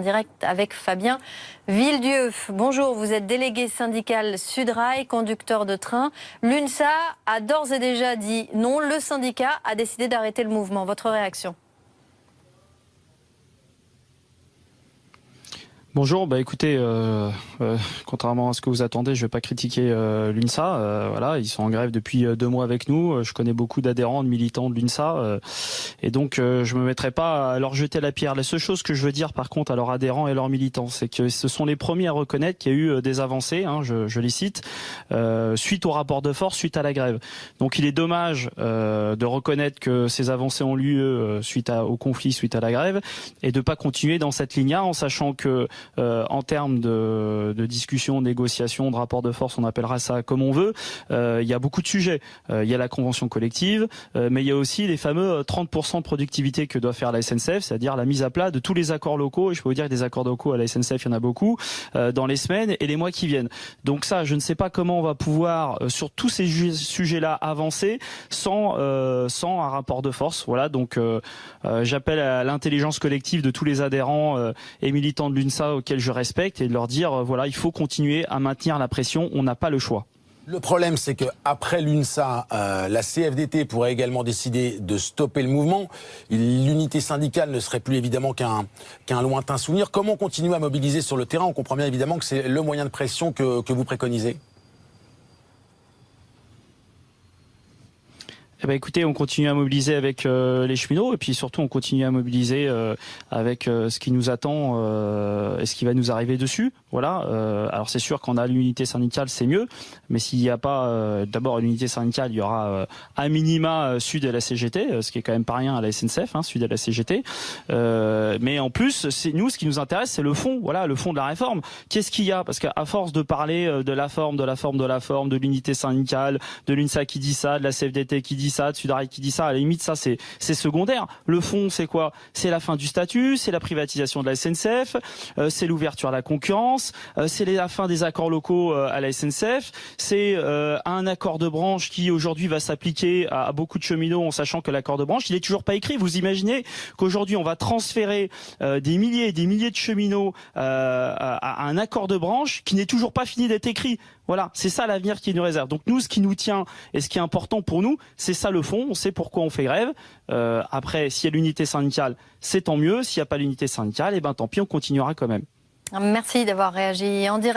Direct avec Fabien Villedieu. Bonjour, vous êtes délégué syndical Sudrail, conducteur de train. L'UNSA a d'ores et déjà dit non. Le syndicat a décidé d'arrêter le mouvement. Votre réaction ? Bonjour, écoutez, contrairement à ce que vous attendez, je ne vais pas critiquer l'UNSA. Voilà, ils sont en grève depuis 2 mois avec nous. Je connais beaucoup d'adhérents, de militants de l'UNSA, et donc je me mettrai pas à leur jeter la pierre. La seule chose que je veux dire, par contre, à leurs adhérents et leurs militants, c'est que ce sont les premiers à reconnaître qu'il y a eu des avancées. Je les cite, suite au rapport de force, suite à la grève. Donc il est dommage de reconnaître que ces avancées ont lieu suite au conflit, suite à la grève, et de pas continuer dans cette ligne-là, en sachant que en termes de discussion, de négociation, de rapport de force, on appellera ça comme on veut, il y a beaucoup de sujets. Il y a la convention collective, mais il y a aussi les fameux 30% de productivité que doit faire la SNCF, c'est-à-dire la mise à plat de tous les accords locaux, et je peux vous dire que des accords locaux à la SNCF, il y en a beaucoup, dans les semaines et les mois qui viennent. Donc ça, je ne sais pas comment on va pouvoir, sur tous ces sujets-là, avancer sans un rapport de force. Voilà, donc j'appelle à l'intelligence collective de tous les adhérents et militants de l'UNSA auxquels je respecte, et de leur dire voilà, il faut continuer à maintenir la pression, on n'a pas le choix. Le problème, c'est qu'après l'UNSA, la CFDT pourrait également décider de stopper le mouvement. L'unité syndicale ne serait plus évidemment qu'un lointain souvenir. Comment continuer à mobiliser sur le terrain? On comprend bien évidemment que c'est le moyen de pression que vous préconisez. Écoutez, on continue à mobiliser avec les cheminots, et puis surtout on continue à mobiliser avec ce qui nous attend et ce qui va nous arriver dessus. Voilà. Alors c'est sûr qu'on a l'unité syndicale, c'est mieux, mais s'il n'y a pas d'abord une unité syndicale, il y aura à minima Sud à la CGT, ce qui est quand même pas rien à la SNCF, Sud à la CGT. Mais en plus, nous, ce qui nous intéresse, c'est le fond. Voilà, le fond de la réforme. Qu'est-ce qu'il y a? Parce qu'à force de parler de la forme, de l'unité syndicale, de l'UNSA qui dit ça, de la CFDT qui dit ça, de Sudrail qui dit ça, à la limite ça c'est secondaire. Le fond, c'est quoi? C'est la fin du statut, c'est la privatisation de la SNCF, c'est l'ouverture à la concurrence, c'est la fin des accords locaux à la SNCF, c'est un accord de branche qui aujourd'hui va s'appliquer à beaucoup de cheminots, en sachant que l'accord de branche il est toujours pas écrit. Vous imaginez qu'aujourd'hui on va transférer des milliers et des milliers de cheminots à un accord de branche qui n'est toujours pas fini d'être écrit? Voilà, c'est ça l'avenir qui nous réserve. Donc nous, ce qui nous tient et ce qui est important pour nous, c'est ça le fond. On sait pourquoi on fait grève. Après, s'il y a l'unité syndicale, c'est tant mieux. S'il n'y a pas l'unité syndicale, tant pis, on continuera quand même. Merci d'avoir réagi en direct.